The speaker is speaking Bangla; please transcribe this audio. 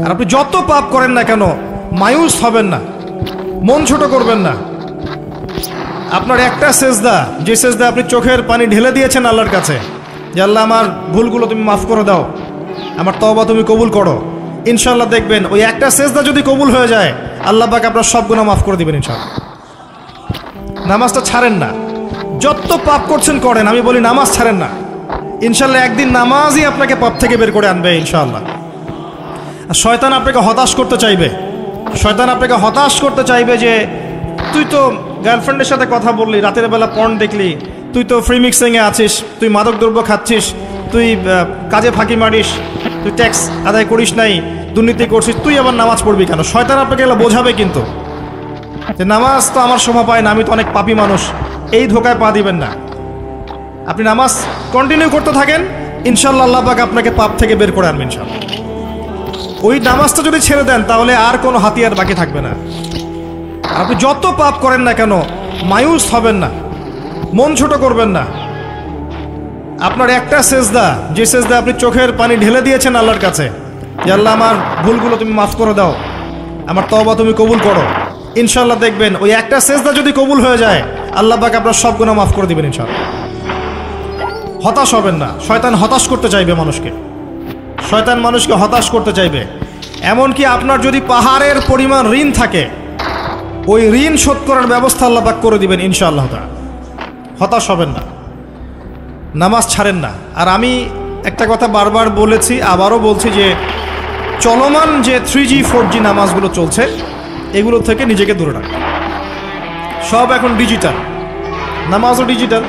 আর আপনি যত পাপ করেন না কেন মায়ুস হবেন না, মন ছোট করবেন না। আপনার একটা সেজদা, যে সেজদা আপনি চোখের পানি ঢেলে দিয়েছেন আল্লাহর কাছে, যে আল্লাহ আমার ভুলগুলো তুমি মাফ করে দাও, আমার তওবা তুমি কবুল করো, ইনশাআল্লাহ দেখবেন ওই একটা সেজদা যদি কবুল হয়ে যায় আল্লাহ পাক আপনার সব গুনাহ মাফ করে দিবেন ইনশাআল্লাহ। নামাজটা ছাড়েন না, যত পাপ করছেন করেন, আমি বলি নামাজ ছাড়েন না, ইনশাআল্লাহ একদিন নামাজই আপনাকে পাপ থেকে বের করে আনবে ইনশাআল্লাহ। আর শয়তান আপনাকে হতাশ করতে চাইবে, শয়তান আপনাকে হতাশ করতে চাইবে যে তুই তো গার্লফ্রেন্ডের সাথে কথা বললি, রাতের বেলা পর্ন দেখলি, তুই তো ফ্রি মিক্সিংয়ে আছিস, তুই মাদক দ্রব্য খাচ্ছিস, তুই কাজে ফাঁকি মারিস, তুই ট্যাক্স আদায় করিস নাই, দুর্নীতি করছিস, তুই আবার নামাজ পড়বি কেন? শয়তান আপনাকে এগুলো বোঝাবে কিন্তু, যে নামাজ তো আমার শোভা পায় না, আমি তো অনেক পাপী মানুষ। এই ধোকায় পা দিবেন না। আপনি নামাজ কন্টিনিউ করতে থাকেন, ইনশাআল্লাহ আল্লাহ পাক আপনাকে পাপ থেকে বের করে আনবেন ইনশাআল্লাহ। ওই নামাজটা যদি ছেড়ে দেন তাহলে আর কোনো হাতিয়ার বাকি থাকবে না। আপনি যত পাপ করেন না কেন মায়ুস হবেন না, মন ছোট করবেন না। আপনার একটা সেজদা, যে সেজদা আপনি চোখের পানি ঢেলে দিয়েছেন আল্লাহর কাছে, যে আল্লাহ আমার ভুলগুলো তুমি মাফ করে দাও, আমার তওবা তুমি কবুল করো, ইনশাআল্লাহ দেখবেন ওই একটা সেজদা যদি কবুল হয়ে যায় আল্লাহ পাক আপনার সব গুনাহ মাফ করে দিবেন ইনশাআল্লাহ। হতাশ হবেন না, শয়তান হতাশ করতে চাইবে মানুষকে, শয়তান মানুষকে হতাশ করতে চাইবে। এমনকি আপনার যদি পাহাড়ের পরিমাণ ঋণ থাকে, ওই ঋণ শোধ করার ব্যবস্থা আল্লাহ পাক করে দিবেন ইনশাআল্লাহ। হতাশ হবেন না, নামাজ ছাড়েন না। আর আমি একটা কথা বারবার বলেছি, আবারও বলছি, যে চলমান যে 3G 4G নামাজগুলো চলছে এগুলো থেকে নিজেকে দূরে রাখবেন। সব এখন ডিজিটাল, নামাজও ডিজিটাল,